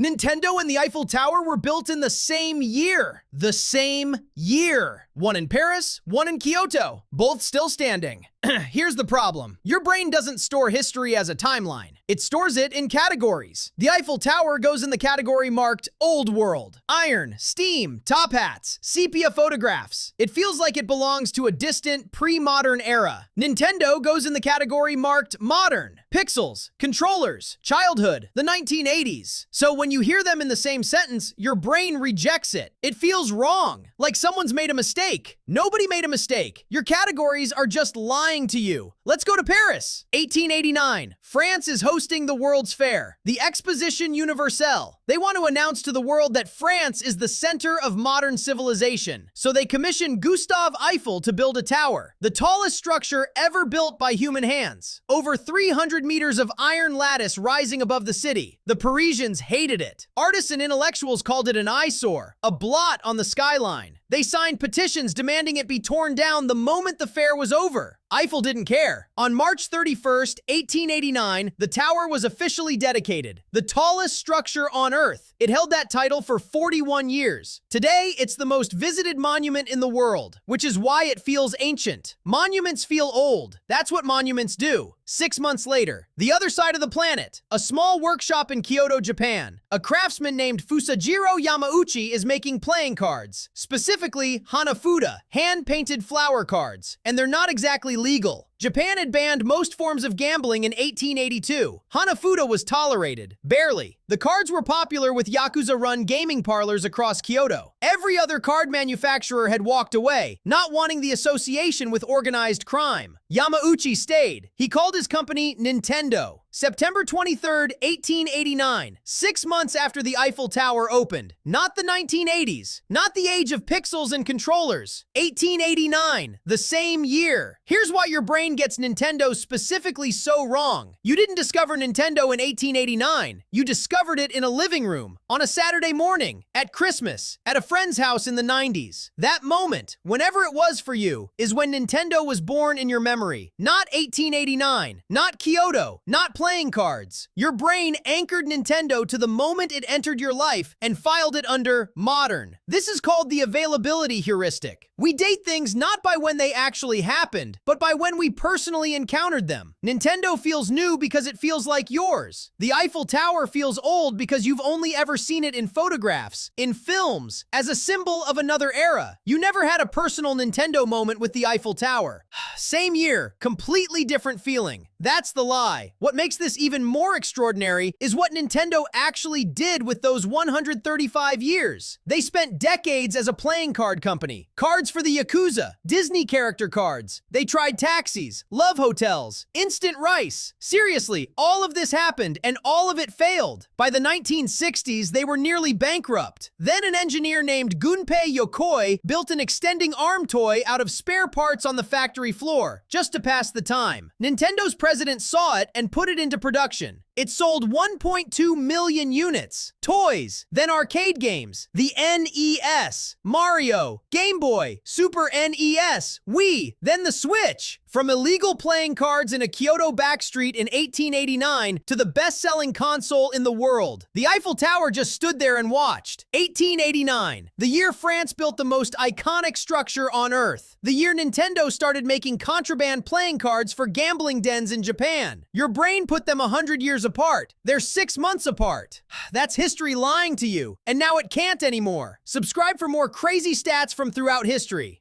Nintendo and the Eiffel Tower were built in the same year. The same year. One in Paris, one in Kyoto. Both still standing. Here's the problem. Your brain doesn't store history as a timeline. It stores it in categories. The Eiffel Tower goes in the category marked Old World. Iron, steam, top hats, sepia photographs. It feels like it belongs to a distant, pre-modern era. Nintendo goes in the category marked Modern. Pixels, controllers, childhood, the 1980s. So when you hear them in the same sentence, your brain rejects it. It feels wrong, like someone's made a mistake. Nobody made a mistake. Your categories are just lying to you. Let's go to Paris. 1889. France is hosting the World's Fair, the Exposition Universelle. They want to announce to the world that France is the center of modern civilization. So they commission Gustave Eiffel to build a tower, the tallest structure ever built by human hands. Over 300 meters of iron lattice rising above the city. The Parisians hated it. Artists and intellectuals called it an eyesore, a blot on the skyline. They signed petitions demanding it be torn down the moment the fair was over. Eiffel didn't care. On March 31st, 1889, the tower was officially dedicated, the tallest structure on Earth. It held that title for 41 years. Today, it's the most visited monument in the world, which is why it feels ancient. Monuments feel old. That's what monuments do. 6 months later, the other side of the planet, a small workshop in Kyoto, Japan. A craftsman named Fusajiro Yamauchi is making playing cards, specifically Hanafuda, hand-painted flower cards, and they're not exactly legal. Japan had banned most forms of gambling in 1882. Hanafuda was tolerated, barely. The cards were popular with Yakuza-run gaming parlors across Kyoto. Every other card manufacturer had walked away, not wanting the association with organized crime. Yamauchi stayed. He called his company Nintendo. September 23rd, 1889, 6 months after the Eiffel Tower opened. Not the 1980s, not the age of pixels and controllers. 1889, the same year. Here's why your brain gets Nintendo specifically so wrong. You didn't discover Nintendo in 1889. You discovered it in a living room, on a Saturday morning, at Christmas, at a friend's house in the 90s. That moment, whenever it was for you, is when Nintendo was born in your memory. Not 1889, not Kyoto, not playing cards. Your brain anchored Nintendo to the moment it entered your life and filed it under modern. This is called the availability heuristic. We date things not by when they actually happened, but by when we personally encountered them. Nintendo feels new because it feels like yours. The Eiffel Tower feels old because you've only ever seen it in photographs, in films, as a symbol of another era. You never had a personal Nintendo moment with the Eiffel Tower. Same year, completely different feeling. That's the lie. What makes this even more extraordinary is what Nintendo actually did with those 135 years. They spent decades as a playing card company. Cards for the Yakuza, Disney character cards. They tried taxis, love hotels, instant rice. Seriously, all of this happened and all of it failed. By the 1960s, they were nearly bankrupt. Then an engineer named Gunpei Yokoi built an extending arm toy out of spare parts on the factory floor, just to pass the time. Nintendo's president saw it and put it into production. It sold 1.2 million units. Toys, then arcade games, the NES, Mario, Game Boy, Super NES, Wii, then the Switch. From illegal playing cards in a Kyoto backstreet in 1889 to the best-selling console in the world, the Eiffel Tower just stood there and watched. 1889, the year France built the most iconic structure on Earth. The year Nintendo started making contraband playing cards for gambling dens in Japan. Your brain put them 100 years apart. They're 6 months apart. That's history lying to you, and now it can't anymore. Subscribe for more crazy stats from throughout history.